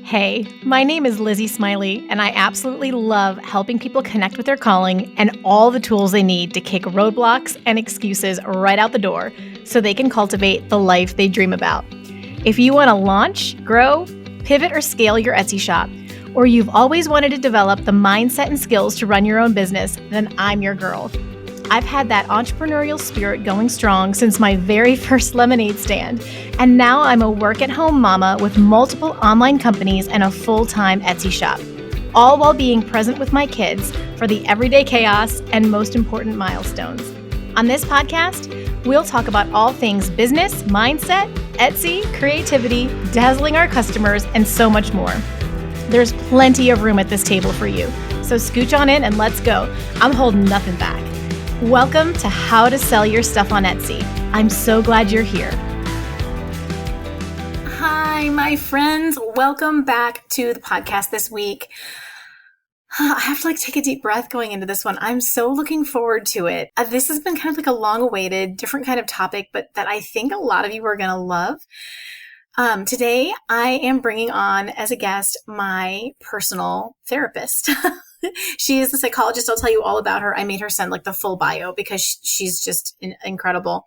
Hey, my name is Lizzie Smiley, and I absolutely love helping people connect with their calling and all the tools they need to kick roadblocks and excuses right out the door so they can cultivate the life they dream about. If you want to launch, grow, pivot, or scale your Etsy shop, or you've always wanted to develop the mindset and skills to run your own business, then I'm your girl. I've had that entrepreneurial spirit going strong since my very first lemonade stand, and now I'm a work-at-home mama with multiple online companies and a full-time Etsy shop, all while being present with my kids for the everyday chaos and most important milestones. On this podcast, we'll talk about all things business, mindset, Etsy, creativity, dazzling our customers, and so much more. There's plenty of room at this table for you, so scooch on in and let's go. I'm holding nothing back. Welcome to How to Sell Your Stuff on Etsy. I'm so glad you're here. Hi, my friends. Welcome back to the podcast this week. I have to take a deep breath going into this one. I'm so looking forward to it. This has been kind of a long-awaited, different kind of topic, but that I think a lot of you are going to love. Today, I am bringing on as a guest my personal therapist. She is a psychologist. I'll tell you all about her. I made her send the full bio because she's just incredible.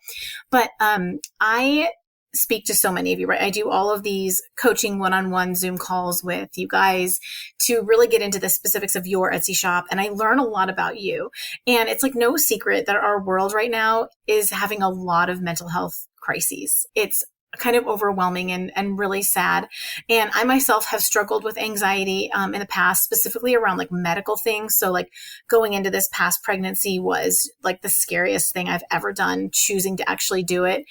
But I speak to so many of you, right? I do all of these coaching one-on-one Zoom calls with you guys to really get into the specifics of your Etsy shop. And I learn a lot about you. And it's no secret that our world right now is having a lot of mental health crises. It's kind of overwhelming and really sad. And I myself have struggled with anxiety in the past, specifically around medical things. So going into this past pregnancy was the scariest thing I've ever done, choosing to actually do it,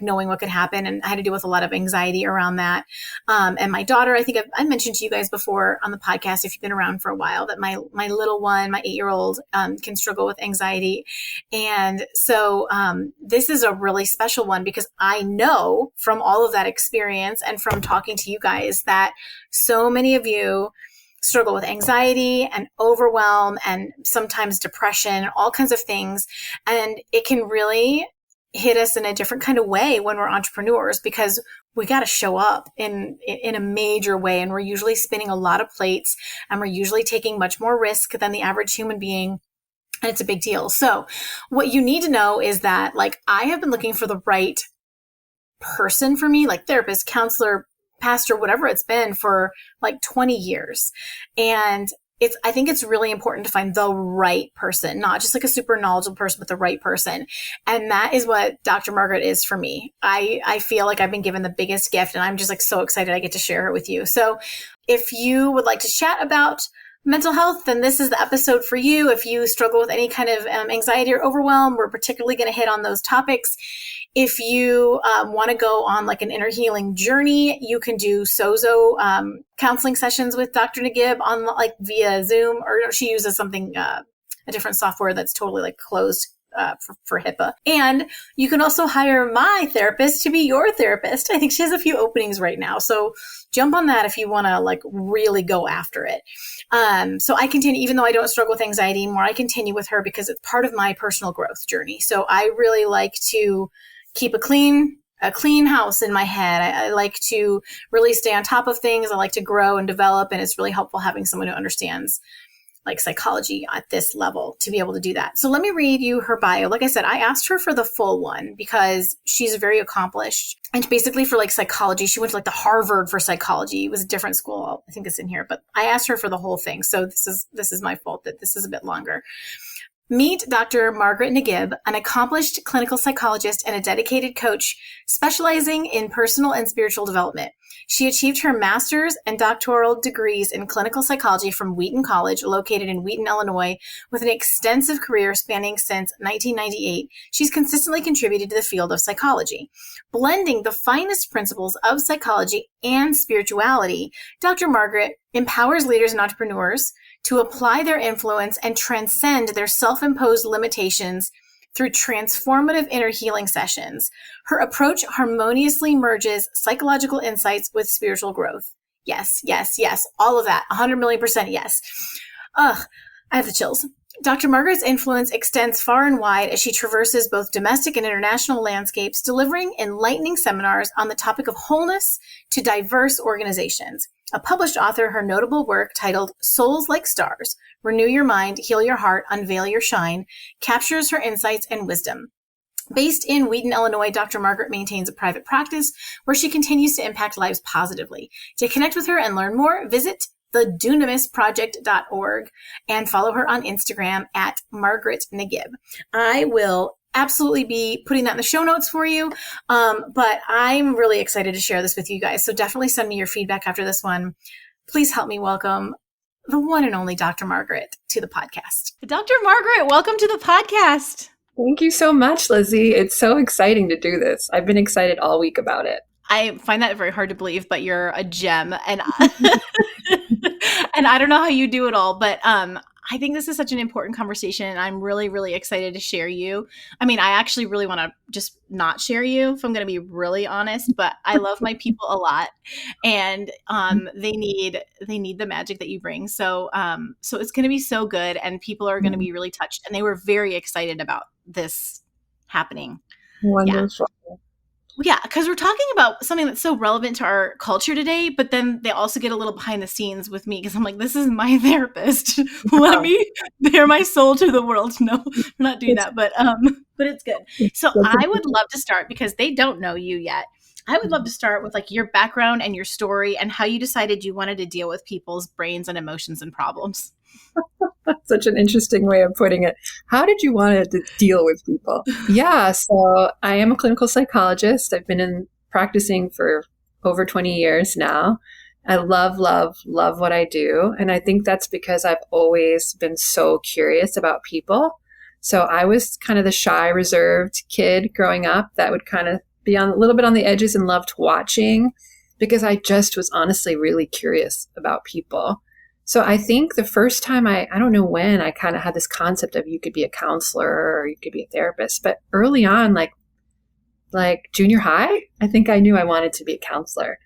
knowing what could happen. And I had to deal with a lot of anxiety around that. And my daughter, I think I mentioned to you guys before on the podcast, if you've been around for a while, that my little one, my 8-year-old, can struggle with anxiety. And so this is a really special one because I know from all of that experience and from talking to you guys that so many of you struggle with anxiety and overwhelm and sometimes depression, all kinds of things. And it can really hit us in a different kind of way when we're entrepreneurs because we got to show up in a major way. And we're usually spinning a lot of plates and we're usually taking much more risk than the average human being. And it's a big deal. So what you need to know is that I have been looking for the right person for me, therapist, counselor, pastor, whatever it's been for 20 years. And I think it's really important to find the right person, not just a super knowledgeable person, but the right person. And that is what Dr. Margaret is for me. I feel like I've been given the biggest gift and I'm just so excited I get to share her with you. So if you would like to chat about mental health, then this is the episode for you. If you struggle with any kind of anxiety or overwhelm, we're particularly going to hit on those topics. If you want to go on an inner healing journey, you can do Sozo counseling sessions with Dr. Nagib on via Zoom, or she uses something, a different software that's totally closed for HIPAA. And you can also hire my therapist to be your therapist. I think she has a few openings right now. So jump on that if you want to really go after it. So I continue, even though I don't struggle with anxiety anymore, I continue with her because it's part of my personal growth journey. So I really like to keep a clean house in my head. I like to really stay on top of things. I like to grow and develop. And it's really helpful having someone who understands psychology at this level to be able to do that. So let me read you her bio. Like I said, I asked her for the full one because she's very accomplished. And basically for psychology, she went to the Harvard for psychology. It was a different school. I think it's in here, but I asked her for the whole thing. So this is my fault that this is a bit longer. Meet Dr. Margaret Nagib, an accomplished clinical psychologist and a dedicated coach specializing in personal and spiritual development. She achieved her master's and doctoral degrees in clinical psychology from Wheaton College, located in Wheaton, Illinois, with an extensive career spanning since 1998. She's consistently contributed to the field of psychology. Blending the finest principles of psychology and spirituality, Dr. Margaret empowers leaders and entrepreneurs to apply their influence and transcend their self-imposed limitations through transformative inner healing sessions. Her approach harmoniously merges psychological insights with spiritual growth. Yes, yes, yes. All of that. 100 million% yes. I have the chills. Dr. Margaret's influence extends far and wide as she traverses both domestic and international landscapes, delivering enlightening seminars on the topic of wholeness to diverse organizations. A published author, her notable work titled Souls Like Stars, Renew Your Mind, Heal Your Heart, Unveil Your Shine, captures her insights and wisdom. Based in Wheaton, Illinois, Dr. Margaret maintains a private practice where she continues to impact lives positively. To connect with her and learn more, visit thedunamisproject.org and follow her on Instagram at Margaret Nagib. I will absolutely be putting that in the show notes for you, but I'm really excited to share this with you guys. So definitely send me your feedback after this one. Please help me welcome the one and only Dr. Margaret to the podcast. Dr. Margaret, welcome to the podcast. Thank you so much, Lizzie. It's so exciting to do this. I've been excited all week about it. I find that very hard to believe, but you're a gem. And and I don't know how you do it all, but I think this is such an important conversation. And I'm really, really excited to share you. I mean, I actually really want to just not share you, if I'm going to be really honest, but I love my people a lot, and they need the magic that you bring. So it's going to be so good, and people are going to be really touched, and they were very excited about this happening. Wonderful. Yeah, because we're talking about something that's so relevant to our culture today, but then they also get a little behind the scenes with me because I'm like, this is my therapist. Let me bare my soul to the world. No, I'm not doing that, but it's good. So I would love to start, because they don't know you yet. I would love to start with like your background and your story and how you decided you wanted to deal with people's brains and emotions and problems. Such an interesting way of putting it. How did you want to deal with people? Yeah, so I am a clinical psychologist. I've been practicing for over 20 years now. I love what I do. And I think that's because I've always been so curious about people. So I was kind of the shy, reserved kid growing up that would kind of be a little bit on the edges and loved watching, because I just was honestly really curious about people. So I think the first time I don't know when, I kind of had this concept of you could be a counselor or you could be a therapist. But early on, like junior high, I think I knew I wanted to be a counselor.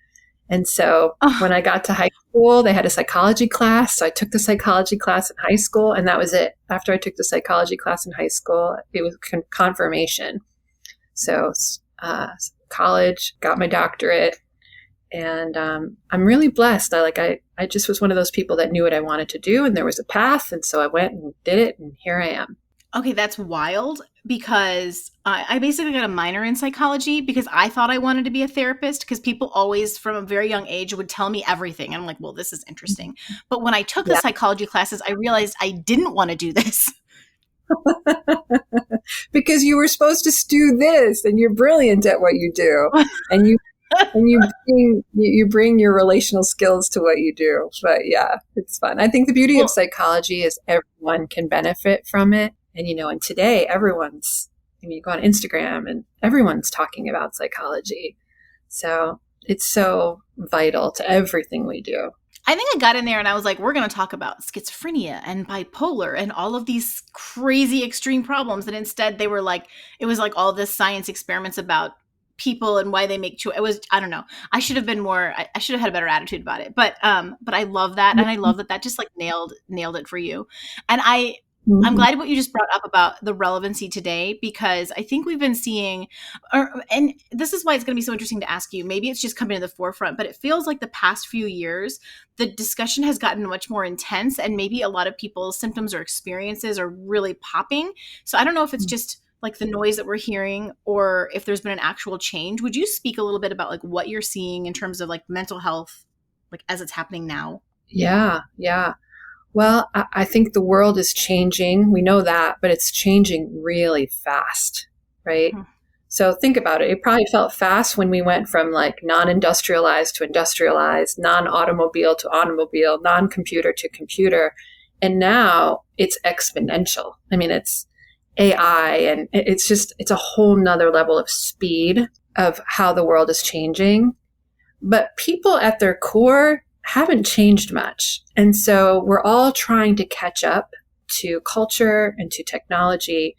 And so when I got to high school, they had a psychology class. So I took the psychology class in high school, and that was it. After I took the psychology class in high school, it was confirmation. So college, got my doctorate. And I'm really blessed. I just was one of those people that knew what I wanted to do, and there was a path. And so I went and did it, and here I am. Okay, that's wild, because I basically got a minor in psychology because I thought I wanted to be a therapist, because people always from a very young age would tell me everything. And I'm like, well, this is interesting. But when I took the psychology classes, I realized I didn't want to do this. Because you were supposed to do this, and you're brilliant at what you do. And you bring your relational skills to what you do. But yeah, it's fun. I think the beauty of psychology is everyone can benefit from it. And, and today you go on Instagram and everyone's talking about psychology. So it's so vital to everything we do. I think I got in there and I was like, we're going to talk about schizophrenia and bipolar and all of these crazy extreme problems. And instead it was like all this science experiments about people and why they make choices. I don't know. I should have had a better attitude about it. But I love that. And I love that just like nailed it for you. And I'm glad what you just brought up about the relevancy today, because I think we've been seeing, and this is why it's going to be so interesting to ask you. Maybe it's just coming to the forefront, but it feels like the past few years, the discussion has gotten much more intense, and maybe a lot of people's symptoms or experiences are really popping. So I don't know if it's just like the noise that we're hearing, or if there's been an actual change. Would you speak a little bit about like what you're seeing in terms of like mental health, like as it's happening now? Yeah. Well, I think the world is changing. We know that, but it's changing really fast, right? Mm-hmm. So think about it. It probably felt fast when we went from like non-industrialized to industrialized, non-automobile to automobile, non-computer to computer. And now it's exponential. I mean, it's AI, and it's a whole nother level of speed of how the world is changing. But people at their core haven't changed much. And so we're all trying to catch up to culture and to technology.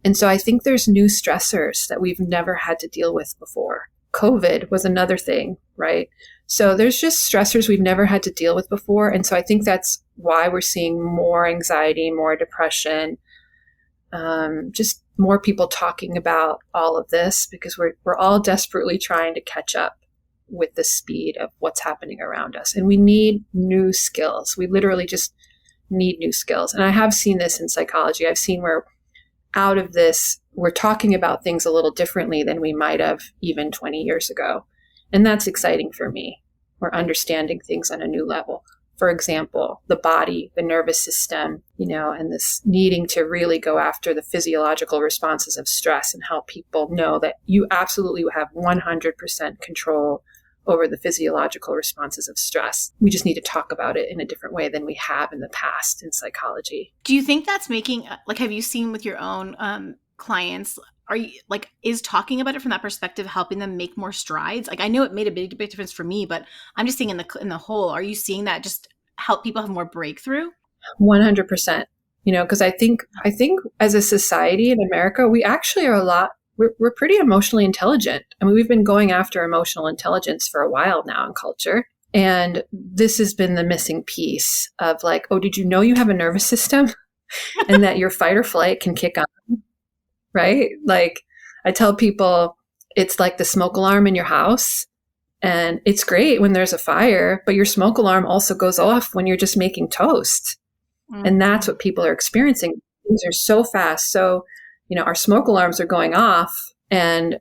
And so I think there's new stressors that we've never had to deal with before. COVID was another thing, right? So there's just stressors we've never had to deal with before. And so I think that's why we're seeing more anxiety, more depression, just more people talking about all of this, because we're all desperately trying to catch up with the speed of what's happening around us. And we need new skills. We literally just need new skills. And I have seen this in psychology. I've seen where out of this, we're talking about things a little differently than we might have even 20 years ago. And that's exciting for me. We're understanding things on a new level. For example, the body, the nervous system, and this needing to really go after the physiological responses of stress and help people know that you absolutely have 100% control over the physiological responses of stress. We just need to talk about it in a different way than we have in the past in psychology. Do you think that's making, have you seen with your own clients, is talking about it from that perspective helping them make more strides? I know it made a big difference for me, but I'm just seeing in the whole, are you seeing that just help people have more breakthrough? 100%. Because I think as a society in America, we actually are we're pretty emotionally intelligent. I mean, we've been going after emotional intelligence for a while now in culture. And this has been the missing piece of oh, did you know you have a nervous system and that your fight or flight can kick on, right? I tell people it's like the smoke alarm in your house. And it's great when there's a fire, but your smoke alarm also goes off when you're just making toast. Mm-hmm. And that's what people are experiencing. Things are so fast. So, our smoke alarms are going off and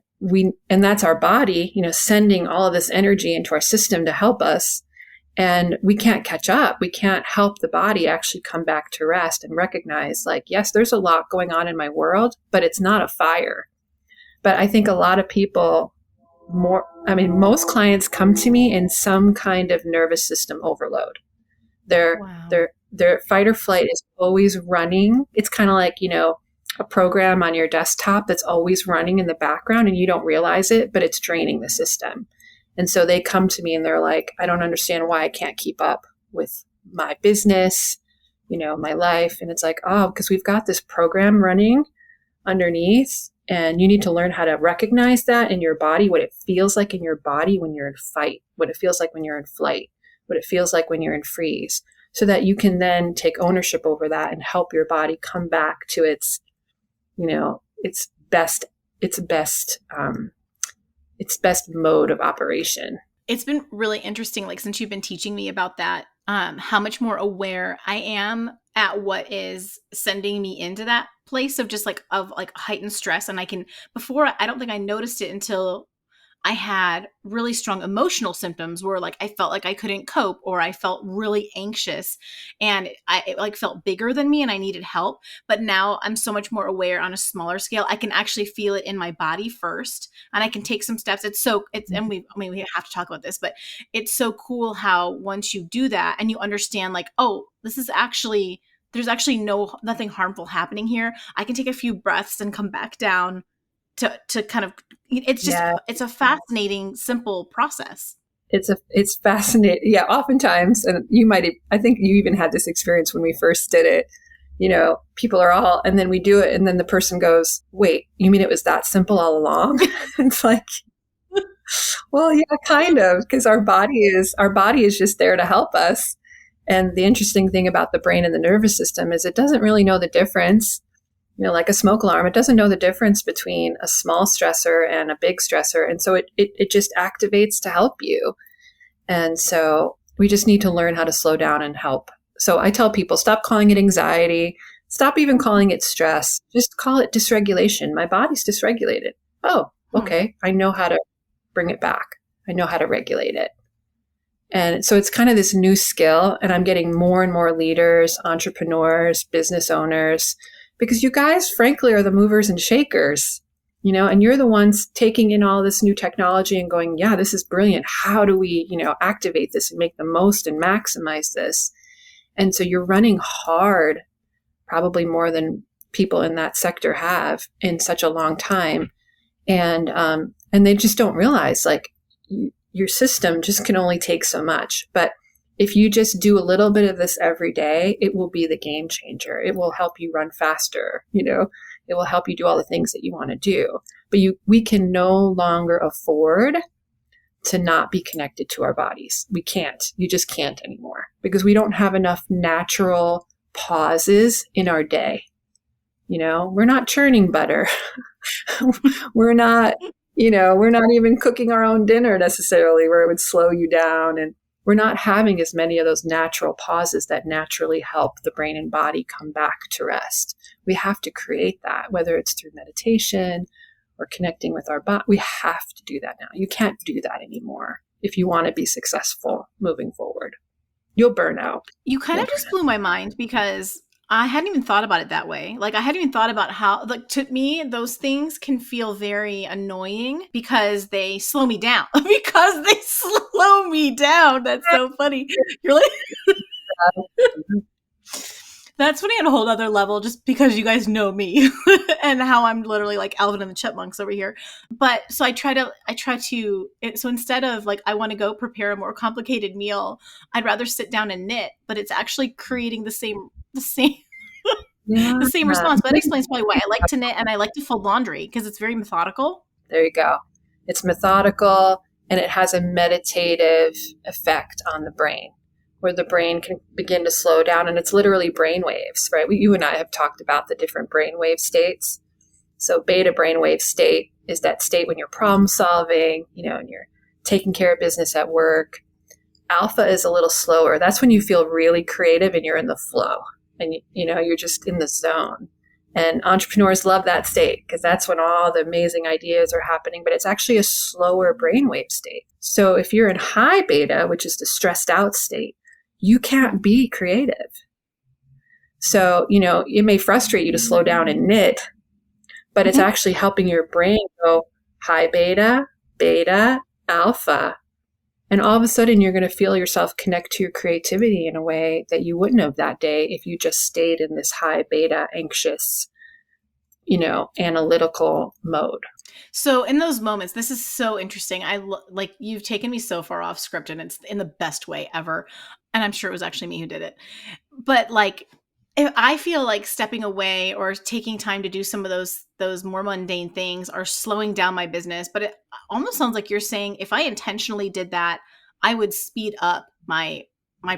that's our body, sending all of this energy into our system to help us. And we can't catch up. We can't help the body actually come back to rest and recognize yes, there's a lot going on in my world, but it's not a fire. But I think a lot of people most clients come to me in some kind of nervous system overload. Their fight or flight is always running. It's kind of a program on your desktop that's always running in the background and you don't realize it, but it's draining the system. And so they come to me and they're like, I don't understand why I can't keep up with my business, my life. And it's because we've got this program running underneath. And you need to learn how to recognize that in your body, what it feels like in your body when you're in fight, what it feels like when you're in flight, what it feels like when you're in freeze, so that you can then take ownership over that and help your body come back to its best mode of operation. It's been really interesting, since you've been teaching me about that, how much more aware I am at what is sending me into that place of just of heightened stress. And before, I don't think I noticed it until I had really strong emotional symptoms where I felt like I couldn't cope, or I felt really anxious and it felt bigger than me and I needed help. But now I'm so much more aware on a smaller scale. I can actually feel it in my body first and I can take some steps. And we have to talk about this, but it's so cool how once you do that and you understand oh, there's actually nothing harmful happening here. I can take a few breaths and come back down to kind of, it's just, It's a fascinating, simple process. It's fascinating. Yeah. Oftentimes, and I think you even had this experience when we first did it, people are all, and then we do it. And then the person goes, wait, you mean it was that simple all along? It's well, yeah, kind of, because our body is just there to help us. And the interesting thing about the brain and the nervous system is it doesn't really know the difference. Like a smoke alarm, it doesn't know the difference between a small stressor and a big stressor. And so it just activates to help you. And so we just need to learn how to slow down and help. So I tell people, stop calling it anxiety. Stop even calling it stress. Just call it dysregulation. My body's dysregulated. Oh, okay. I know how to bring it back. I know how to regulate it. And so it's kind of this new skill. And I'm getting more and more leaders, entrepreneurs, business owners, because you guys, frankly, are the movers and shakers, and you're the ones taking in all this new technology and going, yeah, this is brilliant. How do we, activate this and make the most and maximize this? And so you're running hard, probably more than people in that sector have in such a long time. And they just don't realize your system just can only take so much. But if you just do a little bit of this every day, it will be the game changer. It will help you run faster. It will help you do all the things that you want to do. But we can no longer afford to not be connected to our bodies. We can't. You just can't anymore because we don't have enough natural pauses in our day. We're not churning butter. We're not, We're not even cooking our own dinner necessarily, where it would slow you down. And we're not having as many of those natural pauses that naturally help the brain and body come back to rest. We have to create that, whether it's through meditation or connecting with our body. We have to do that now. You can't do that anymore if you want to be successful moving forward. You'll burn out. You kind of just blew my mind, because I hadn't even thought about it that way. Like, I hadn't even thought about how, like, to me, those things can feel very annoying because they slow me down. Because they slow me down. That's so funny. You're like, that's funny on a whole other level, just because you guys know me and how I'm literally like Alvin and the Chipmunks over here. But so so instead of like, I want to go prepare a more complicated meal, I'd rather sit down and knit, but it's actually creating the same Yeah. the same response. But that explains probably why I like to knit and I like to fold laundry, because it's very methodical. There you go. It's methodical, and it has a meditative effect on the brain, where the brain can begin to slow down. And it's literally brain waves, right? You and I have talked about the different brainwave states. So beta brainwave state is that state when you're problem solving, and you're taking care of business at work. Alpha is a little slower. That's when you feel really creative and you're in the flow, and you're just in the zone. And entrepreneurs love that state, because that's when all the amazing ideas are happening, but it's actually a slower brainwave state. So if you're in high beta, which is the stressed out state, you can't be creative. So, it may frustrate you to slow down and knit, but it's actually helping your brain go high beta, beta, alpha. And all of a sudden, you're going to feel yourself connect to your creativity in a way that you wouldn't have that day if you just stayed in this high beta, anxious, analytical mode. So in those moments, this is so interesting. Like, you've taken me so far off script, and it's in the best way ever. And I'm sure it was actually me who did it. But like, if I feel like stepping away or taking time to do some of those more mundane things are slowing down my business. But it almost sounds like you're saying if I intentionally did that, I would speed up my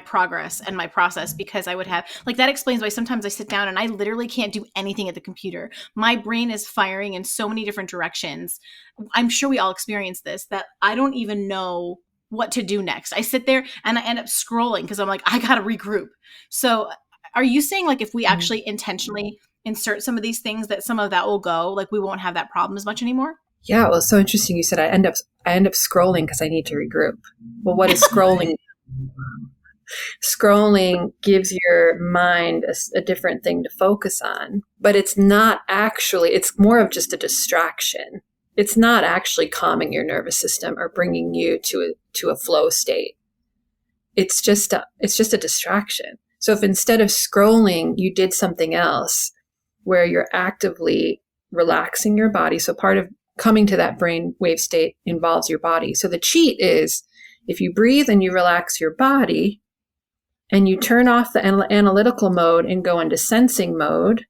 progress and my process, because I would have, like, that explains why sometimes I sit down and I literally can't do anything at the computer. My brain is firing in so many different directions. I'm sure we all experience this, that I don't even know what to do next. I sit there and I end up scrolling because I'm like, I got to regroup. So are you saying, like, if we actually intentionally insert some of these things, that some of that will go, like, we won't have that problem as much anymore? Yeah, well, it's so interesting. You said I end up scrolling because I need to regroup. Well, what is scrolling? Scrolling gives your mind a different thing to focus on, but it's not actually, it's more of just a distraction. It's not actually calming your nervous system or bringing you to a flow state. It's just a distraction. So if instead of scrolling, you did something else where you're actively relaxing your body. So part of coming to that brain wave state involves your body. So the cheat is if you breathe and you relax your body, and you turn off the analytical mode and go into sensing mode,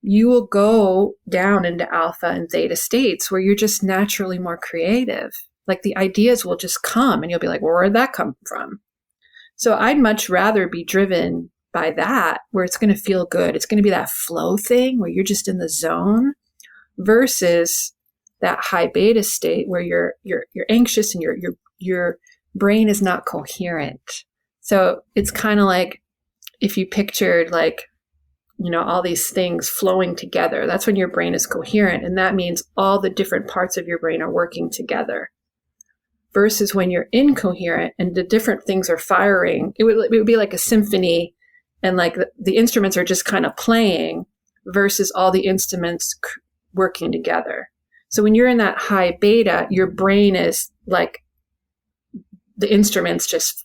you will go down into alpha and theta states where you're just naturally more creative. Like, the ideas will just come and you'll be like, well, where'd that come from? So I'd much rather be driven by that, where it's going to feel good. It's going to be that flow thing where you're just in the zone, versus that high beta state where you're anxious and your brain is not coherent. So it's kind of like if you pictured, like, all these things flowing together. That's when your brain is coherent. And that means all the different parts of your brain are working together. Versus when you're incoherent and the different things are firing, it would be like a symphony, and like the instruments are just kind of playing, versus all the instruments working together. So when you're in that high beta, your brain is like the instruments just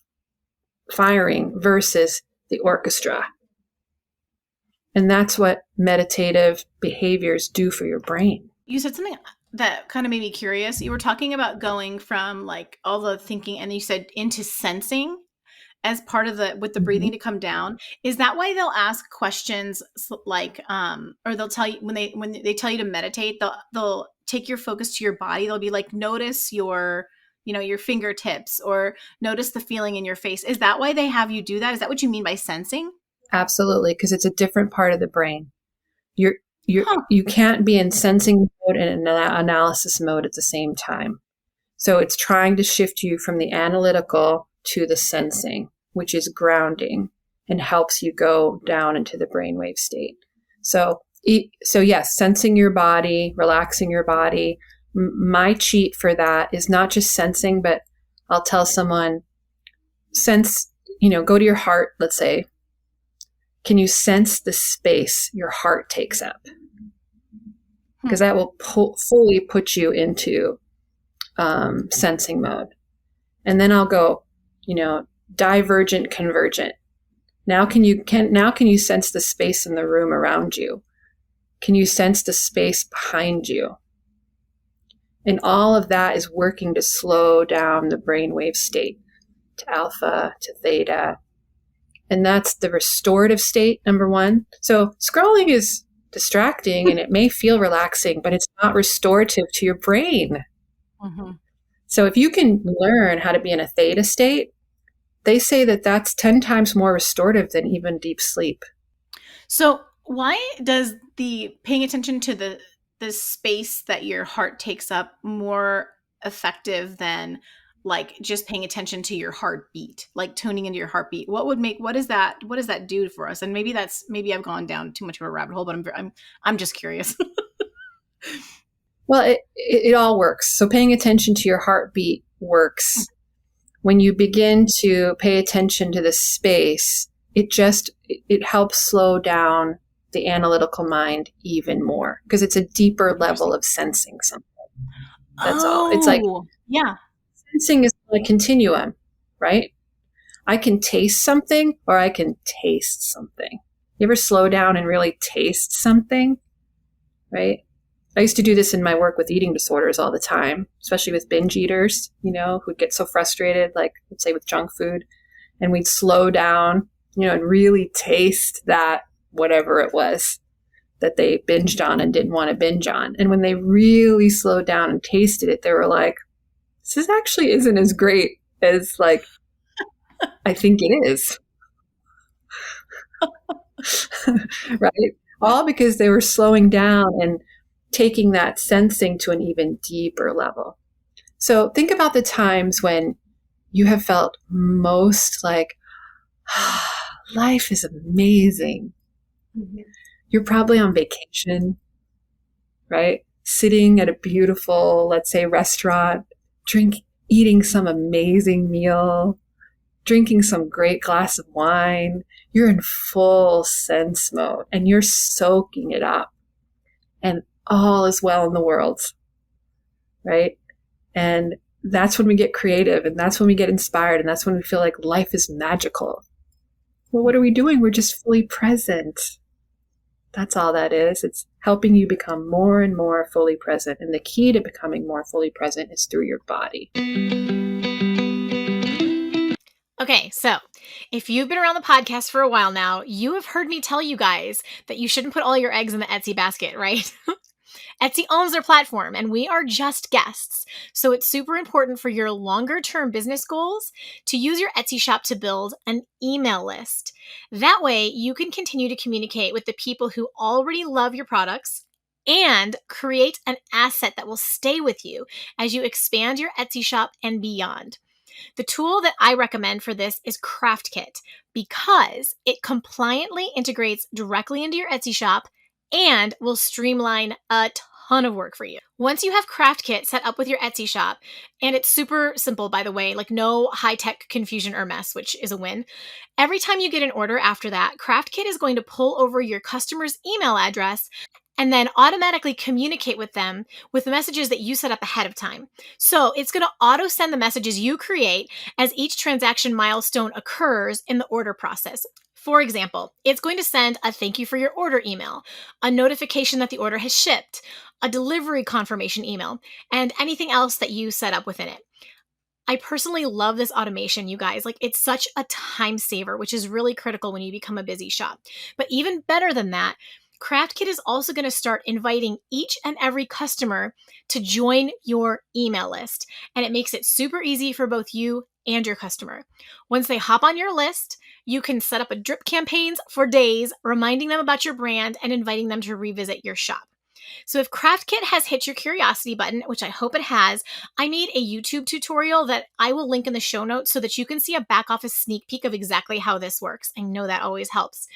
firing, versus the orchestra. And that's what meditative behaviors do for your brain. You said something that kind of made me curious. You were talking about going from like all the thinking, and you said into sensing as part of with the breathing to come down. Is that why they'll ask questions like, or they'll tell you when they tell you to meditate, they'll take your focus to your body. They'll be like, notice your fingertips, or notice the feeling in your face. Is that why they have you do that? Is that what you mean by sensing? Absolutely, because it's a different part of the brain. You can't be in sensing mode and in analysis mode at the same time. So it's trying to shift you from the analytical to the sensing, which is grounding and helps you go down into the brainwave state. So yes, sensing your body, relaxing your body. My cheat for that is not just sensing, but I'll tell someone, go to your heart, let's say. Can you sense the space your heart takes up? Because that will fully put you into sensing mode. And then I'll go, divergent, convergent. Now can you sense the space in the room around you? Can you sense the space behind you? And all of that is working to slow down the brainwave state to alpha, to theta. And that's the restorative state, number one. So scrolling is distracting and it may feel relaxing, but it's not restorative to your brain. Mm-hmm. So if you can learn how to be in a theta state, they say that that's 10 times more restorative than even deep sleep. So why does the paying attention to the space that your heart takes up more effective than like just paying attention to your heartbeat, like tuning into your heartbeat? What does that do for us? And maybe I've gone down too much of a rabbit hole, but I'm just curious. Well, it all works. So paying attention to your heartbeat works. When you begin to pay attention to the space, it helps slow down the analytical mind even more because it's a deeper level of sensing something. That's all. It's like, yeah. Sensing is a continuum, right? I can taste something or I can taste something. You ever slow down and really taste something, right? I used to do this in my work with eating disorders all the time, especially with binge eaters, who'd get so frustrated, like let's say with junk food, and we'd slow down, and really taste that whatever it was that they binged on and didn't want to binge on. And when they really slowed down and tasted it, they were like, this actually isn't as great as like I think it is. Right? All because they were slowing down and taking that sensing to an even deeper level. So think about the times when you have felt most like, life is amazing. Mm-hmm. You're probably on vacation, right? Sitting at a beautiful, let's say, restaurant, eating some amazing meal, drinking some great glass of wine. You're in full sense mode and you're soaking it up. And all is well in the world, right? And that's when we get creative and that's when we get inspired and that's when we feel like life is magical. Well, what are we doing? We're just fully present. That's all that is. It's helping you become more and more fully present. And the key to becoming more fully present is through your body. Okay, so if you've been around the podcast for a while now, you have heard me tell you guys that you shouldn't put all your eggs in the Etsy basket, right? Etsy owns their platform and we are just guests. So it's super important for your longer term business goals to use your Etsy shop to build an email list. That way you can continue to communicate with the people who already love your products and create an asset that will stay with you as you expand your Etsy shop and beyond. The tool that I recommend for this is CraftKit because it compliantly integrates directly into your Etsy shop and will streamline a ton of work for you. Once you have CraftKit set up with your Etsy shop, and it's super simple, by the way, like no high-tech confusion or mess, which is a win. Every time you get an order after that, CraftKit is going to pull over your customer's email address and then automatically communicate with them with the messages that you set up ahead of time. So it's going to auto send the messages you create as each transaction milestone occurs in the order process. For example, it's going to send a thank you for your order email, a notification that the order has shipped, a delivery confirmation email, and anything else that you set up within it. I personally love this automation, you guys. Like, it's such a time saver, which is really critical when you become a busy shop. But even better than that, CraftKit is also going to start inviting each and every customer to join your email list. And it makes it super easy for both you and your customer. Once they hop on your list, You can set up a drip campaigns for days, reminding them about your brand and inviting them to revisit your shop. So if Craft Kit has hit your curiosity button, which I hope it has, I made a YouTube tutorial that I will link in the show notes so that you can see a back office sneak peek of exactly how this works. I know that always helps.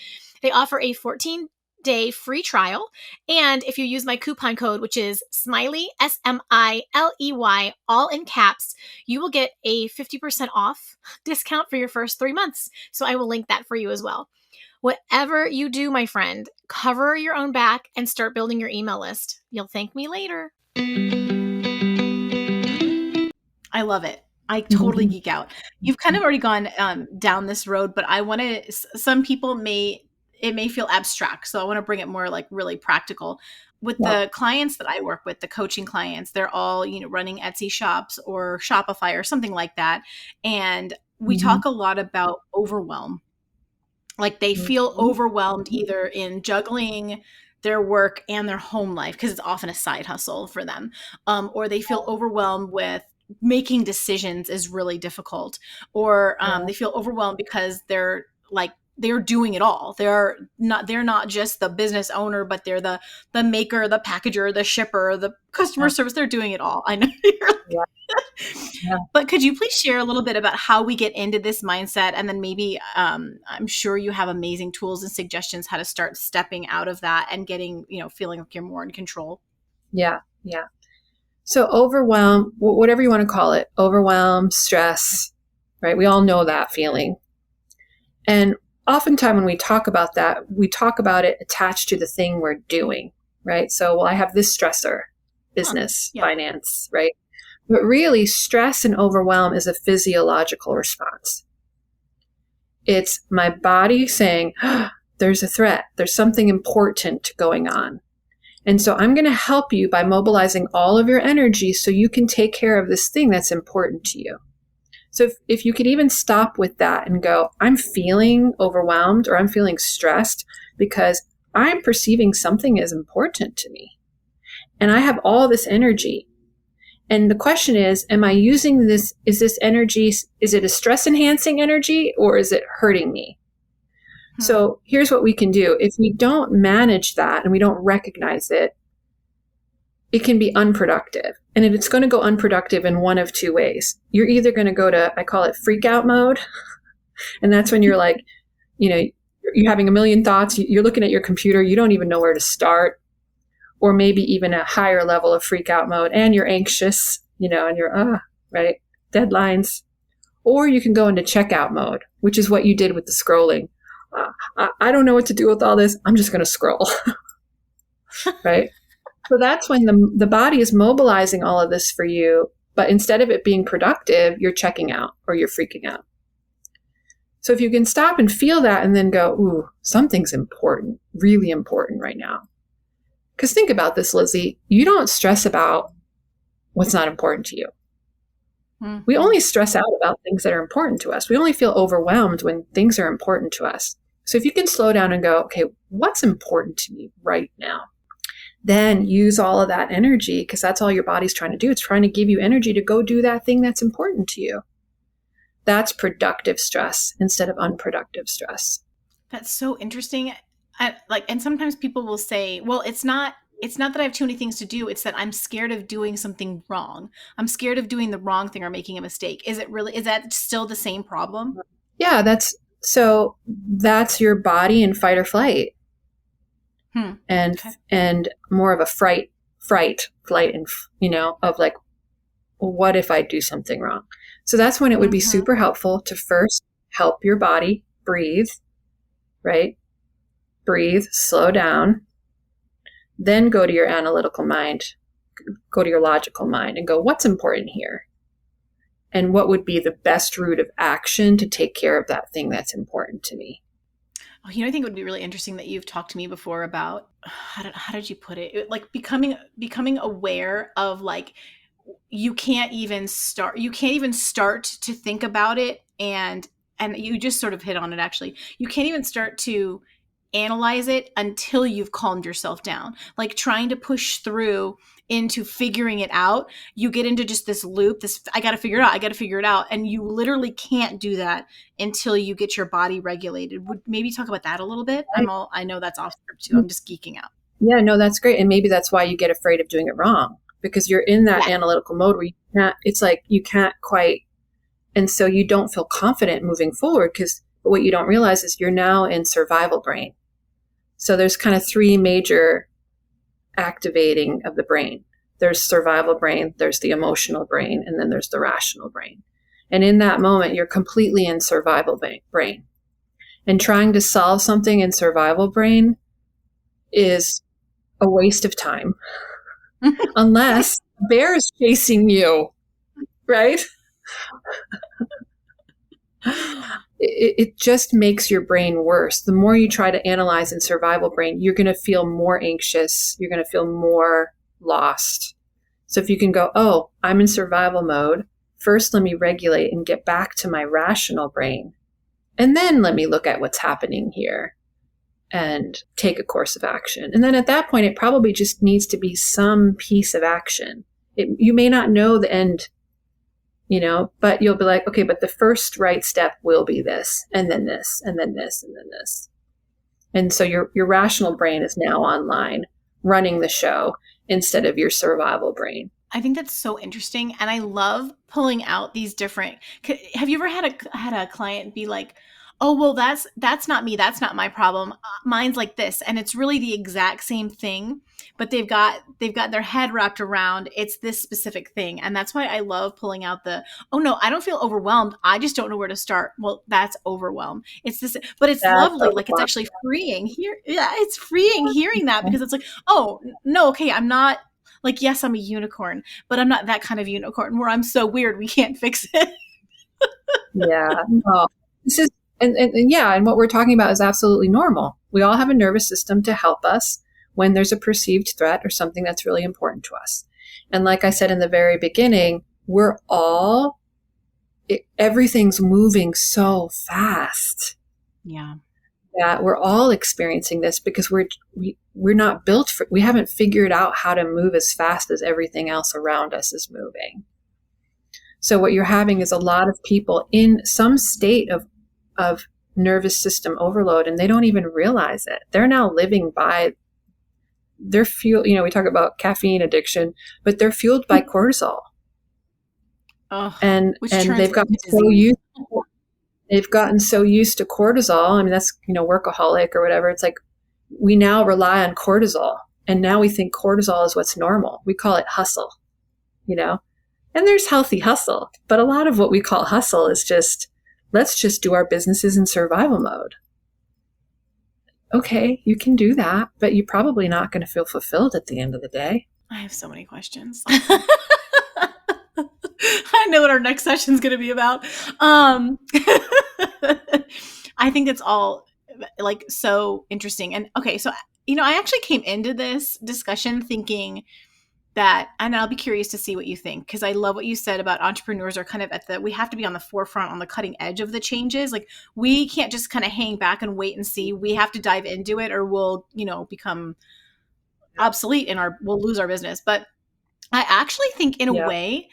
They offer a 14-day free trial. And if you use my coupon code, which is Smiley, SMILEY, all in caps, you will get a 50% off discount for your first 3 months. So I will link that for you as well. Whatever you do, my friend, cover your own back and start building your email list. You'll thank me later. I love it. I totally geek out. You've kind of already gone down this road, but I want to, some people it may feel abstract. So I want to bring it more like really practical. With the clients that I work with, the coaching clients, they're all, running Etsy shops or Shopify or something like that. And we talk a lot about overwhelm. Like they feel overwhelmed either in juggling their work and their home life, because it's often a side hustle for them, or they feel overwhelmed with making decisions is really difficult, or they feel overwhelmed because they're doing it all. They're not just the business owner, but they're the maker, the packager, the shipper, the customer service. They're doing it all. I know. But could you please share a little bit about how we get into this mindset? And then maybe I'm sure you have amazing tools and suggestions how to start stepping out of that and getting, feeling like you're more in control. Yeah. So overwhelm, whatever you want to call it, overwhelm, stress, right? We all know that feeling. And oftentimes when we talk about that, we talk about it attached to the thing we're doing, right? So, I have this stressor, business, finance, right? But really, stress and overwhelm is a physiological response. It's my body saying, there's a threat. There's something important going on. And so I'm going to help you by mobilizing all of your energy so you can take care of this thing that's important to you. So if you could even stop with that and go, I'm feeling overwhelmed or I'm feeling stressed because I'm perceiving something as important to me. And I have all this energy. And the question is, am I using this, is this energy, is it a stress enhancing energy or is it hurting me? So here's what we can do. If we don't manage that and we don't recognize it, it can be unproductive. And it's going to go unproductive in one of two ways. You're either going to go to, I call it freak out mode. And that's when you're like, you're having a million thoughts. You're looking at your computer. You don't even know where to start. Or maybe even a higher level of freak out mode, and you're anxious, and you're, right, deadlines. Or you can go into checkout mode, which is what you did with the scrolling. I don't know what to do with all this. I'm just going to scroll, right? So that's when the body is mobilizing all of this for you, but instead of it being productive, you're checking out or you're freaking out. So if you can stop and feel that and then go, ooh, something's important, really important right now. Because think about this, Lizzie. You don't stress about what's not important to you. Mm-hmm. We only stress out about things that are important to us. We only feel overwhelmed when things are important to us. So if you can slow down and go, okay, what's important to me right now? Then use all of that energy, because that's all your body's trying to do. It's trying to give you energy to go do that thing that's important to you. That's productive stress instead of unproductive stress. That's so interesting. And sometimes people will say, well, it's not that I have too many things to do. It's that I'm scared of doing something wrong. I'm scared of doing the wrong thing or making a mistake. Is that still the same problem? Yeah, that's your body in fight or flight. And more of a flight, and, of like, well, what if I do something wrong? So that's when it would be super helpful to first help your body breathe, right? Breathe, slow down, then go to your analytical mind, go to your logical mind and go, what's important here? And what would be the best route of action to take care of that thing that's important to me? Oh, I think it would be really interesting that you've talked to me before about, how did you put it? Like becoming aware of like, you can't even start to think about it. And you just sort of hit on it, actually. You can't even start to analyze it until you've calmed yourself down. Like trying to push through into figuring it out, you get into just this loop, I got to figure it out. I got to figure it out. And you literally can't do that until you get your body regulated. Would maybe talk about that a little bit? I know that's off script too. I'm just geeking out. Yeah, no, that's great. And maybe that's why you get afraid of doing it wrong, because you're in that analytical mode where it's like you can't quite. And so you don't feel confident moving forward, because what you don't realize is you're now in survival brain. So there's kind of three major activating of the brain. There's survival brain, there's the emotional brain, and then there's the rational brain. And in that moment, you're completely in survival brain. And trying to solve something in survival brain is a waste of time. Unless a bear is chasing you, right? It just makes your brain worse. The more you try to analyze in survival brain, you're going to feel more anxious. You're going to feel more lost. So if you can go, oh, I'm in survival mode. First, let me regulate and get back to my rational brain. And then let me look at what's happening here and take a course of action. And then at that point, it probably just needs to be some piece of action. You may not know the end, but you'll be like, okay, but the first right step will be this, and then this, and then this, and then this. And so your rational brain is now online running the show instead of your survival brain. I think that's so interesting. And I love pulling out these different, have you ever had a client be like, oh, well, that's not me. That's not my problem. Mine's like this. And it's really the exact same thing, but they've got their head wrapped around it's this specific thing. And that's why I love pulling out oh no, I don't feel overwhelmed. I just don't know where to start. Well, that's overwhelm. It's this, but it's lovely. Like it's actually freeing here. Yeah. It's freeing hearing that, because it's like, oh no, okay. I'm not like, yes, I'm a unicorn, but I'm not that kind of unicorn where I'm so weird we can't fix it. Yeah. No. This is, and what we're talking about is absolutely normal. We all have a nervous system to help us when there's a perceived threat or something that's really important to us. And like I said in the very beginning, everything's moving so fast. Yeah. That we're all experiencing this because we're not built for, we haven't figured out how to move as fast as everything else around us is moving. So what you're having is a lot of people in some state of nervous system overload, and they don't even realize it. They're now living by their fuel. We talk about caffeine addiction, but they're fueled by cortisol. Oh, and they've gotten so used to cortisol. I mean, that's, workaholic or whatever. It's like we now rely on cortisol, and now we think cortisol is what's normal. We call it hustle, and there's healthy hustle, but a lot of what we call hustle is just, let's just do our businesses in survival mode. Okay, you can do that, but you're probably not going to feel fulfilled at the end of the day. I have so many questions. I know what our next session is going to be about. I think it's all like so interesting. And okay, so, I actually came into this discussion thinking that, and I'll be curious to see what you think, because I love what you said about entrepreneurs are kind of we have to be on the forefront, on the cutting edge of the changes. Like we can't just kind of hang back and wait and see. We have to dive into it, or we'll, become obsolete we'll lose our business. But I actually think in a way,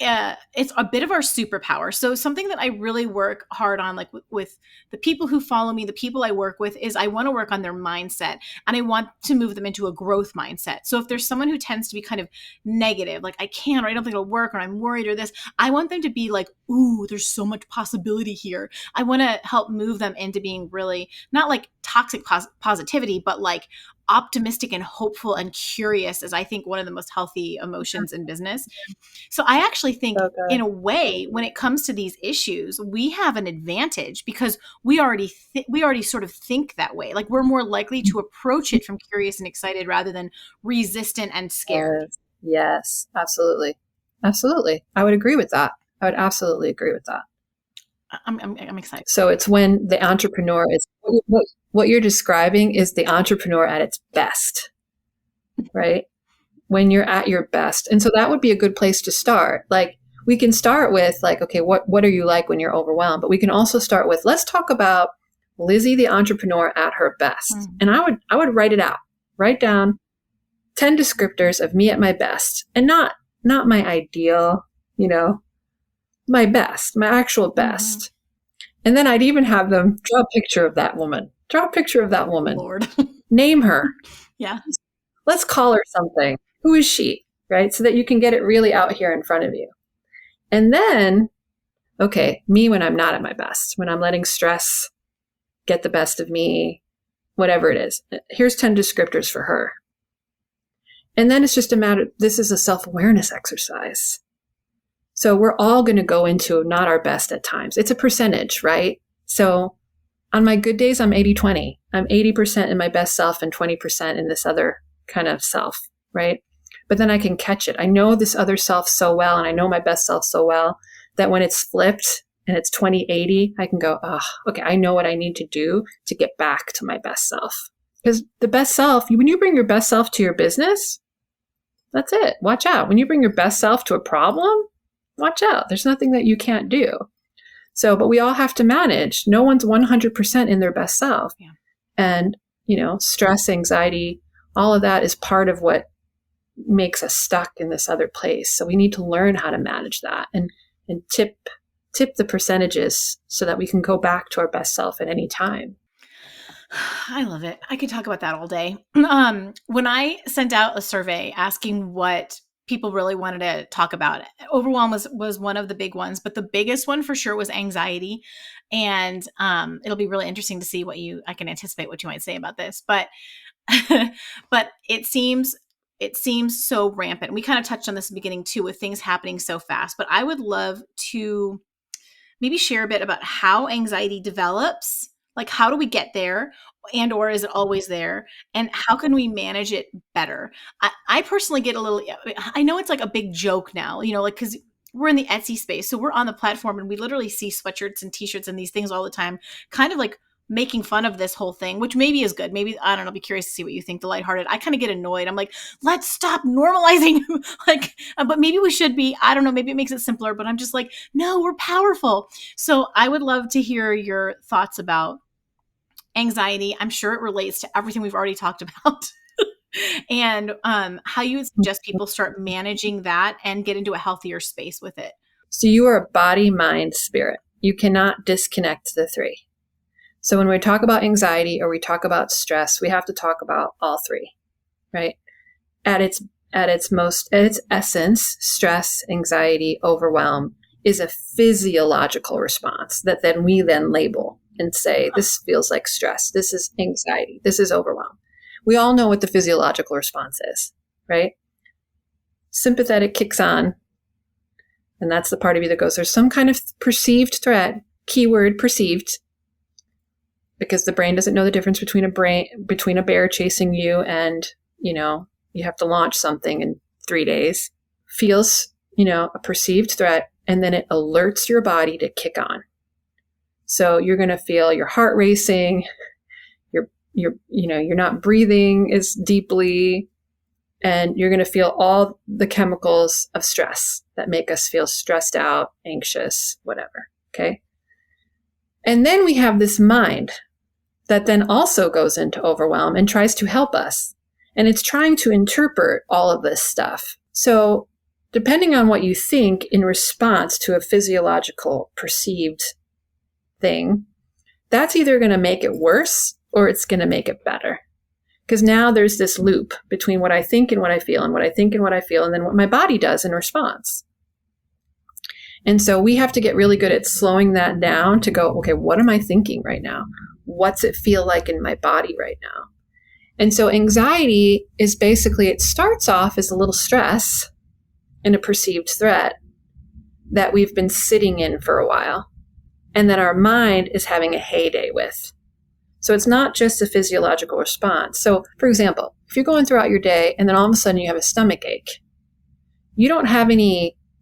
it's a bit of our superpower. So something that I really work hard on, like with the people who follow me, the people I work with, is I want to work on their mindset, and I want to move them into a growth mindset. So if there's someone who tends to be kind of negative, like I can't, or I don't think it'll work, or I'm worried, or this, I want them to be like, ooh, there's so much possibility here. I want to help move them into being really not like toxic positivity, but like optimistic and hopeful and curious, is I think one of the most healthy emotions in business. So I actually think in a way, when it comes to these issues, we have an advantage because we already sort of think that way. Like we're more likely to approach it from curious and excited rather than resistant and scared. Yes, absolutely. Absolutely. I would agree with that. I would absolutely agree with that. I'm excited. So it's when the entrepreneur is, what you're describing is the entrepreneur at its best, right? When you're at your best. And so that would be a good place to start. Like we can start with like, okay, what are you like when you're overwhelmed? But we can also start with, let's talk about Lizzie, the entrepreneur at her best. Mm-hmm. And I would write it out, write down 10 descriptors of me at my best, and not my ideal, my best, my actual best. Mm-hmm. And then I'd even have them draw a picture of that woman. Lord. Name her. Yeah. Let's call her something. Who is she? Right? So that you can get it really out here in front of you. And then, okay, me when I'm not at my best, when I'm letting stress get the best of me, whatever it is. Here's 10 descriptors for her. And then it's just a matter, this is a self-awareness exercise. So we're all going to go into not our best at times. It's a percentage, right? So on my good days, I'm 80-20. I'm 80% in my best self and 20% in this other kind of self, right? But then I can catch it. I know this other self so well, and I know my best self so well that when it's flipped and it's 20-80, I can go, oh, okay, I know what I need to do to get back to my best self. Because the best self, when you bring your best self to your business, that's it. Watch out. When you bring your best self to a problem, watch out. There's nothing that you can't do. So, but we all have to manage. No one's 100% in their best self. Yeah. And, stress, anxiety, all of that is part of what makes us stuck in this other place. So we need to learn how to manage that and tip the percentages so that we can go back to our best self at any time. I love it. I could talk about that all day. When I sent out a survey asking what people really wanted to talk about, overwhelm was one of the big ones, but the biggest one for sure was anxiety. And it'll be really interesting to see I can anticipate what you might say about this, but but it seems so rampant. We kind of touched on this in the beginning too, with things happening so fast, but I would love to maybe share a bit about how anxiety develops. Like, how do we get there? And or is it always there? And how can we manage it better? I personally get I know it's like a big joke now, because we're in the Etsy space. So we're on the platform and we literally see sweatshirts and t-shirts and these things all the time, kind of like making fun of this whole thing, which maybe is good. Maybe, I don't know, be curious to see what you think, the lighthearted. I kind of get annoyed. I'm like, let's stop normalizing. But maybe we should be, I don't know, maybe it makes it simpler, but I'm just like, no, we're powerful. So I would love to hear your thoughts about anxiety. I'm sure it relates to everything we've already talked about. And how you would suggest people start managing that and get into a healthier space with it. So you are a body, mind, spirit. You cannot disconnect the three. So when we talk about anxiety or we talk about stress, we have to talk about all three, right? At its essence, stress, anxiety, overwhelm is a physiological response that we label and say, this feels like stress. This is anxiety. This is overwhelm. We all know what the physiological response is, right? Sympathetic kicks on. And that's the part of you that goes, there's some kind of perceived threat, keyword perceived, because the brain doesn't know the difference between a bear chasing you and, you have to launch something in 3 days. Feels, a perceived threat, and then it alerts your body to kick on. So you're going to feel your heart racing, you're not breathing as deeply, and you're going to feel all the chemicals of stress that make us feel stressed out, anxious, whatever. Okay. And then we have this mind that then also goes into overwhelm and tries to help us. And it's trying to interpret all of this stuff. So depending on what you think in response to a physiological perceived thing, that's either going to make it worse or it's going to make it better. Because now there's this loop between what I think and what I feel, and what I think and what I feel, and then what my body does in response. And so we have to get really good at slowing that down to go, okay, what am I thinking right now? What's it feel like in my body right now? And so anxiety is basically, it starts off as a little stress and a perceived threat that we've been sitting in for a while, and that our mind is having a heyday with. So it's not just a physiological response. So for example, if you're going throughout your day and then all of a sudden you have a stomach ache, you don't have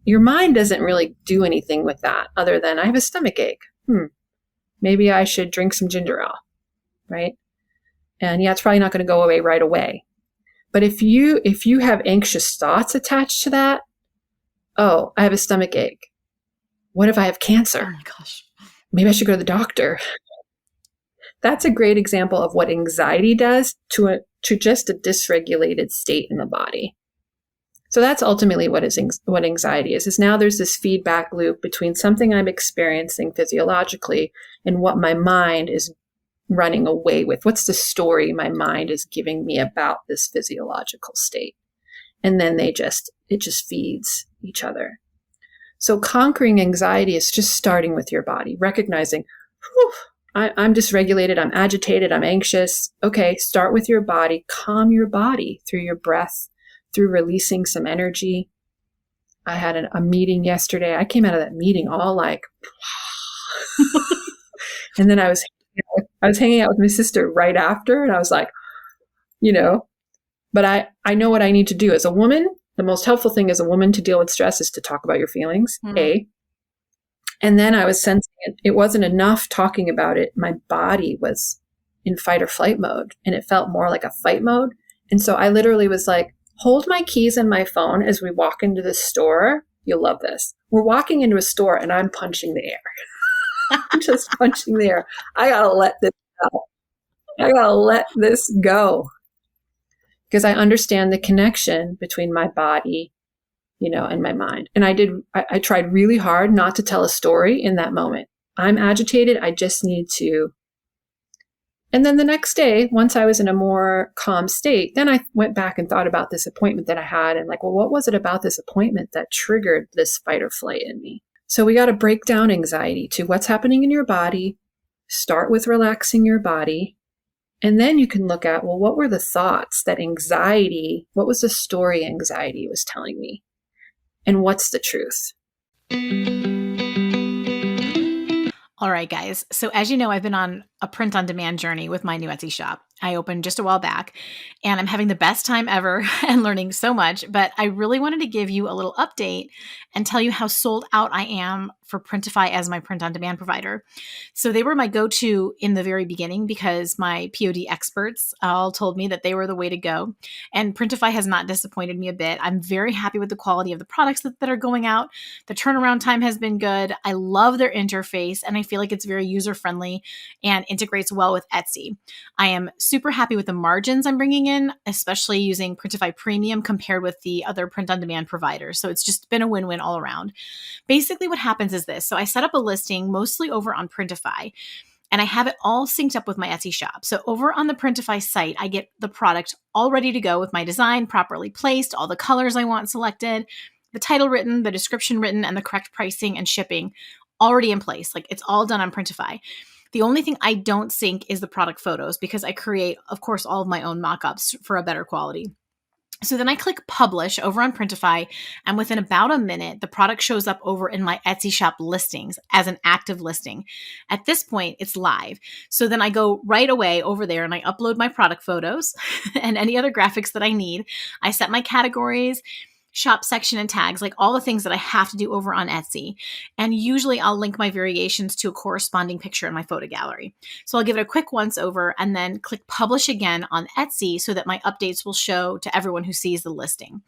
your mind doesn't really do anything with that other than I have a stomach ache. Maybe I should drink some ginger ale, right? And yeah, it's probably not going to go away right away. But if you have anxious thoughts attached to that, oh, I have a stomach ache. What if I have cancer? Oh my gosh. Maybe I should go to the doctor. That's a great example of what anxiety does to to just a dysregulated state in the body. So that's ultimately what anxiety is now there's this feedback loop between something I'm experiencing physiologically and what my mind is running away with. What's the story my mind is giving me about this physiological state? And then it just feeds each other. So conquering anxiety is just starting with your body, recognizing, I'm dysregulated, I'm agitated, I'm anxious. Okay, start with your body, calm your body through your breath, through releasing some energy. I had a meeting yesterday. I came out of that meeting all like, and then I was hanging out with my sister right after, and I was like, but I know what I need to do as a woman. The most helpful thing as a woman to deal with stress is to talk about your feelings, A. And then I was sensing it wasn't enough talking about it. My body was in fight or flight mode, and it felt more like a fight mode. And so I literally was like, hold my keys and my phone as we walk into the store. You'll love this. We're walking into a store and I'm punching the air. I'm just punching the air. I got to let this go. I got to let this go. Because I understand the connection between my body, and my mind. And I tried really hard not to tell a story in that moment. I'm agitated. I just need to. And then the next day, once I was in a more calm state, then I went back and thought about this appointment that I had and what was it about this appointment that triggered this fight or flight in me? So we got to break down anxiety to what's happening in your body, start with relaxing your body, and then you can look at, what were the thoughts that what was the story anxiety was telling me? And what's the truth? All right, guys. So as you know, I've been on a print-on-demand journey with my new Etsy shop. I opened just a while back, and I'm having the best time ever and learning so much. But I really wanted to give you a little update and tell you how sold out I am for Printify as my print-on-demand provider. So they were my go-to in the very beginning because my POD experts all told me that they were the way to go. And Printify has not disappointed me a bit. I'm very happy with the quality of the products that are going out. The turnaround time has been good. I love their interface, and I feel like it's very user-friendly and integrates well with Etsy. I am super happy with the margins I'm bringing in, especially using Printify Premium compared with the other print-on-demand providers. So it's just been a win-win all around. Basically, what happens is this. So I set up a listing mostly over on Printify, and I have it all synced up with my Etsy shop. So over on the Printify site, I get the product all ready to go with my design properly placed, all the colors I want selected, the title written, the description written, and the correct pricing and shipping already in place. It's all done on Printify. The only thing I don't sync is the product photos because I create, of course, all of my own mockups for a better quality. So then I click publish over on Printify, and within about a minute, the product shows up over in my Etsy shop listings as an active listing. At this point, it's live. So then I go right away over there and I upload my product photos and any other graphics that I need. I set my categories, shop section, and tags, all the things that I have to do over on Etsy. And usually I'll link my variations to a corresponding picture in my photo gallery. So I'll give it a quick once over and then click publish again on Etsy so that my updates will show to everyone who sees the listing.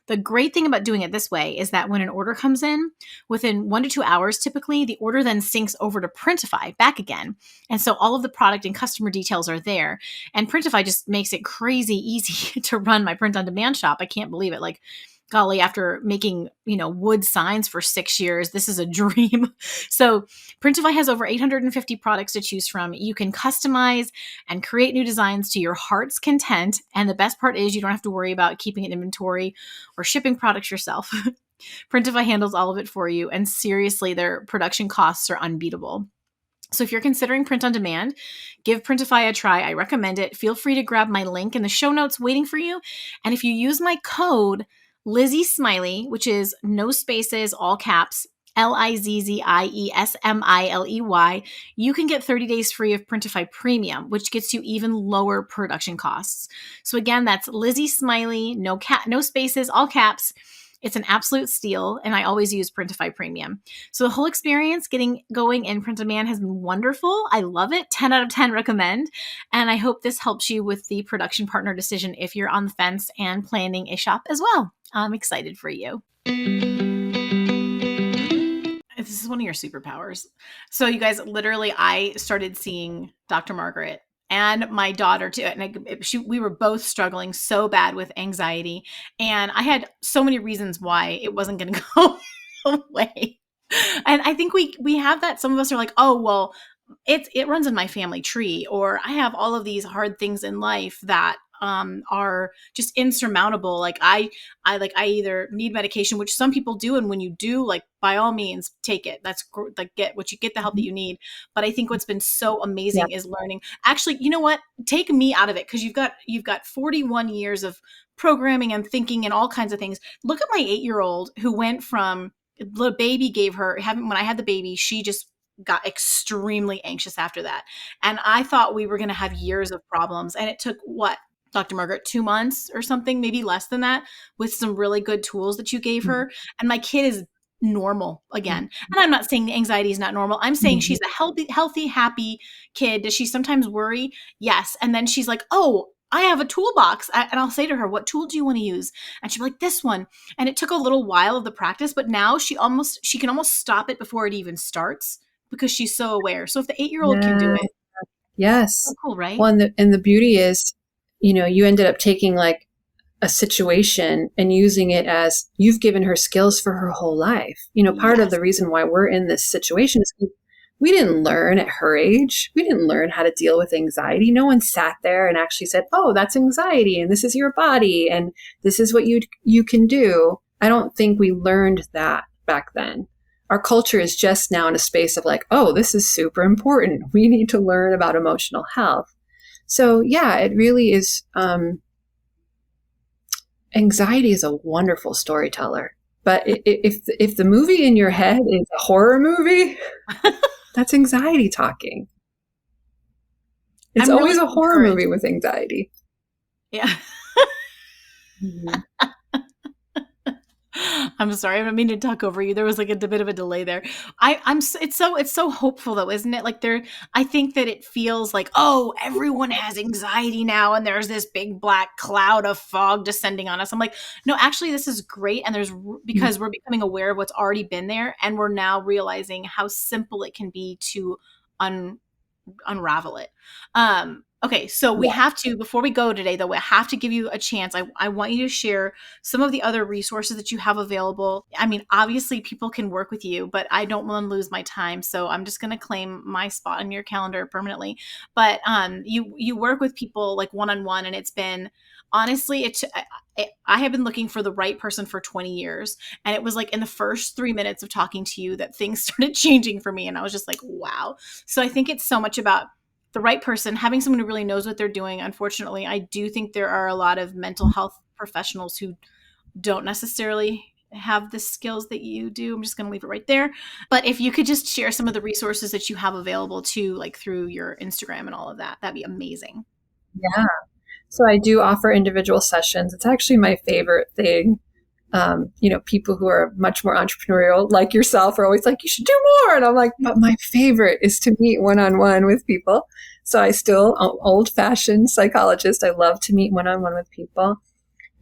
The great thing about doing it this way is that when an order comes in, within 1 to 2 hours, typically, the order then syncs over to Printify back again. And so all of the product and customer details are there. And Printify just makes it crazy easy to run my print-on-demand shop. I can't believe it. Golly, after making, wood signs for 6 years, this is a dream. So Printify has over 850 products to choose from. You can customize and create new designs to your heart's content. And the best part is you don't have to worry about keeping an inventory or shipping products yourself. Printify handles all of it for you. And seriously, their production costs are unbeatable. So if you're considering print on demand, give Printify a try. I recommend it. Feel free to grab my link in the show notes waiting for you. And if you use my code Lizzie Smiley, which is no spaces, all caps, LIZZIESMILEY, you can get 30 days free of Printify Premium, which gets you even lower production costs. So again, that's Lizzie Smiley, no spaces, all caps. It's an absolute steal, and I always use Printify Premium. So the whole experience getting going in print on demand has been wonderful. I love it. 10 out of 10 recommend. And I hope this helps you with the production partner decision if you're on the fence and planning a shop as well. I'm excited for you. This is one of your superpowers. So you guys, literally, I started seeing Dr. Margaret and my daughter too. And we were both struggling so bad with anxiety. And I had so many reasons why it wasn't going to go away. And I think we have that. Some of us are like, oh, well, it runs in my family tree, or I have all of these hard things in life that are just insurmountable. Like I either need medication, which some people do, and when you do, like, by all means, take it. That's like, get the help that you need. But I think what's been so amazing is learning. Actually, you know what? Take me out of it, because you've got 41 years of programming and thinking and all kinds of things. Look at my 8-year-old who went from the baby when I had the baby, she just got extremely anxious after that. And I thought we were going to have years of problems. And it took what, Dr. Margaret, 2 months or something, maybe less than that, with some really good tools that you gave her. And my kid is normal again. And I'm not saying the anxiety is not normal. I'm saying she's a healthy, happy kid. Does she sometimes worry? Yes. And then she's like, oh, I have a toolbox. And I'll say to her, what tool do you want to use? And she'll be like, this one. And it took a little while of the practice, but now she can almost stop it before it even starts, because she's so aware. So if the 8-year-old can do it. Yes. So cool, right? Well, and the beauty is, you ended up taking like a situation and using it as you've given her skills for her whole life. Part of the reason why we're in this situation is we didn't learn at her age. We didn't learn how to deal with anxiety. No one sat there and actually said, oh, that's anxiety, and this is your body, and this is what you can do. I don't think we learned that back then. Our culture is just now in a space of like, oh, this is super important. We need to learn about emotional health. So yeah, it really is. Anxiety is a wonderful storyteller, but if the movie in your head is a horror movie, that's anxiety talking. It's always a horror movie with anxiety. Yeah. I'm sorry, I didn't mean to talk over you. There was like a bit of a delay there. It's so hopeful though, isn't it? Like I think that it feels like, oh, everyone has anxiety now, and there's this big black cloud of fog descending on us. I'm like, no, actually, this is great, and because we're becoming aware of what's already been there, and we're now realizing how simple it can be to unravel it. Okay, so we have to, before we go today, though, we have to give you a chance. I want you to share some of the other resources that you have available. I mean, obviously, people can work with you, but I don't want to lose my time, so I'm just going to claim my spot in your calendar permanently. But you work with people like one-on-one, and it's been, honestly, I have been looking for the right person for 20 years. And it was like in the first 3 minutes of talking to you that things started changing for me. And I was just like, wow. So I think it's so much about the right person, having someone who really knows what they're doing. Unfortunately, I do think there are a lot of mental health professionals who don't necessarily have the skills that you do. I'm just going to leave it right there. But if you could just share some of the resources that you have available to, like, through your Instagram and all of that, that'd be amazing. Yeah. So I do offer individual sessions. It's actually my favorite thing. People who are much more entrepreneurial, like yourself, are always like, you should do more. And I'm like, but my favorite is to meet one-on-one with people. So I still, old-fashioned psychologist, I love to meet one-on-one with people.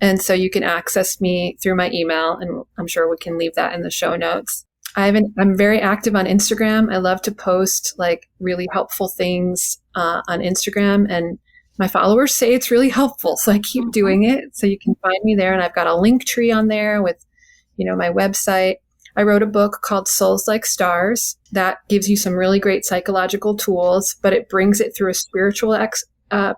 And so you can access me through my email, and I'm sure we can leave that in the show notes. I'm very active on Instagram. I love to post like really helpful things on Instagram, and my followers say it's really helpful. So I keep doing it. So you can find me there. And I've got a link tree on there with, my website. I wrote a book called Souls Like Stars that gives you some really great psychological tools, but it brings it through a spiritual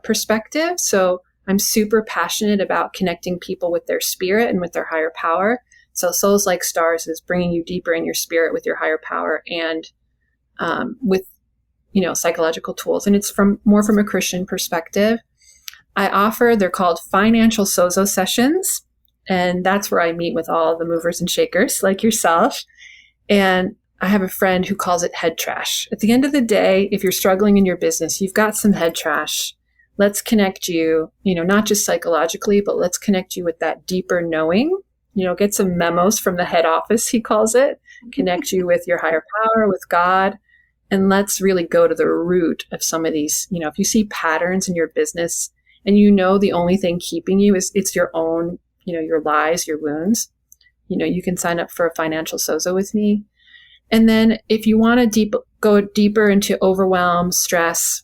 perspective. So I'm super passionate about connecting people with their spirit and with their higher power. So Souls Like Stars is bringing you deeper in your spirit with your higher power and with psychological tools. And it's more from a Christian perspective. They're called financial sozo sessions. And that's where I meet with all the movers and shakers like yourself. And I have a friend who calls it head trash. At the end of the day, if you're struggling in your business, you've got some head trash. Let's connect you, not just psychologically, but let's connect you with that deeper knowing. Get some memos from the head office, he calls it. Connect you with your higher power, with God. And let's really go to the root of some of these. If you see patterns in your business and the only thing keeping you is it's your own, your lies, your wounds, you can sign up for a financial sozo with me. And then if you want to go deeper into overwhelm, stress,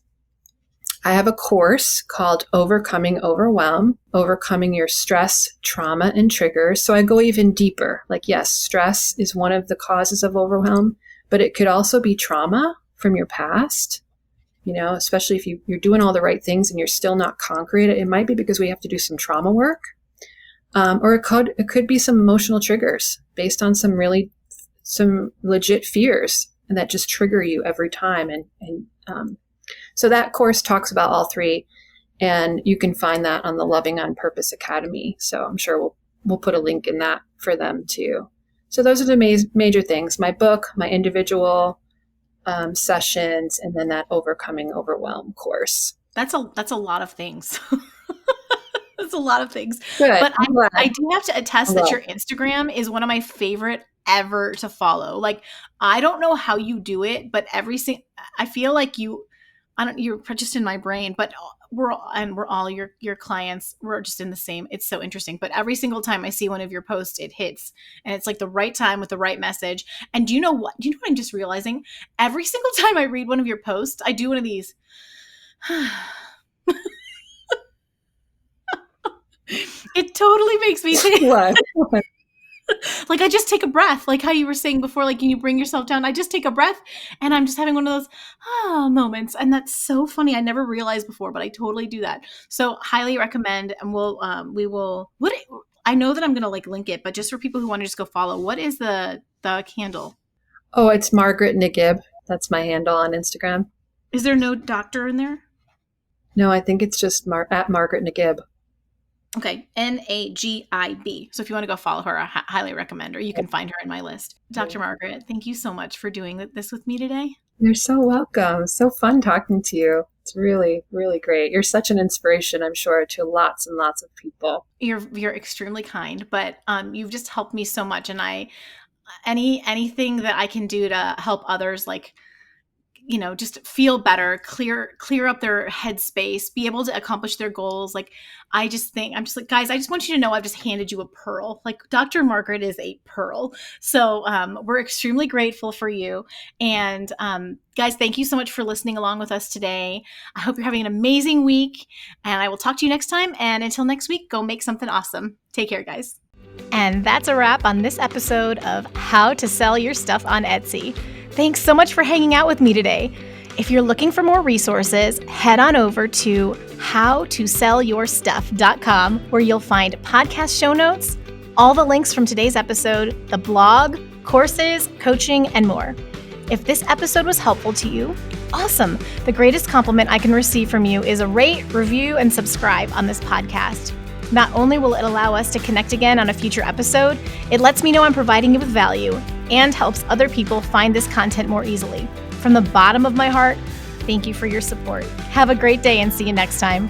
I have a course called Overcoming Overwhelm, Overcoming Your Stress, Trauma, and Triggers. So I go even deeper. Like, yes, stress is one of the causes of overwhelm, but it could also be trauma from your past, especially if you're doing all the right things and you're still not conquering it. It might be because we have to do some trauma work. Or it could be some emotional triggers based on some legit fears and that just trigger you every time. So that course talks about all three, and you can find that on the Loving on Purpose Academy. So I'm sure we'll put a link in that for them too. So those are the major things: my book, my individual sessions, and then that Overcoming Overwhelm course. That's a lot of things. That's a lot of things. Good. But I do have to attest that your Instagram is one of my favorite ever to follow. Like, I don't know how you do it, but I feel like you're just in my brain, but we're all your clients. We're just in the same. It's so interesting. But every single time I see one of your posts, it hits, and it's like the right time with the right message. And do you know what I'm just realizing? Every single time I read one of your posts, I do one of these. It totally makes me think. What? Like, I just take a breath, like how you were saying before, like, can you bring yourself down? I just take a breath, and I'm just having one of those moments. And that's so funny. I never realized before, but I totally do that. So highly recommend. And I know that I'm going to like link it, but just for people who want to just go follow, what is the handle? Oh, it's Margaret Nagib. That's my handle on Instagram. Is there no doctor in there? No, I think it's just at Margaret Nagib. Okay, Nagib. So if you want to go follow her, I highly recommend her. You can find her in my list. Dr. Margaret, thank you so much for doing this with me today. You're so welcome. So fun talking to you. It's really, really great. You're such an inspiration, I'm sure, to lots and lots of people. You're extremely kind, but you've just helped me so much. And anything that I can do to help others, like, just feel better, clear up their headspace, be able to accomplish their goals. Like, I'm just like, guys, I just want you to know I've just handed you a pearl. Like, Dr. Margaret is a pearl. So we're extremely grateful for you. And guys, thank you so much for listening along with us today. I hope you're having an amazing week, and I will talk to you next time. And until next week, go make something awesome. Take care, guys. And that's a wrap on this episode of How to Sell Your Stuff on Etsy. Thanks so much for hanging out with me today. If you're looking for more resources, head on over to howtosellyourstuff.com, where you'll find podcast show notes, all the links from today's episode, the blog, courses, coaching, and more. If this episode was helpful to you, awesome. The greatest compliment I can receive from you is a rate, review, and subscribe on this podcast. Not only will it allow us to connect again on a future episode, it lets me know I'm providing you with value and helps other people find this content more easily. From the bottom of my heart, thank you for your support. Have a great day and see you next time.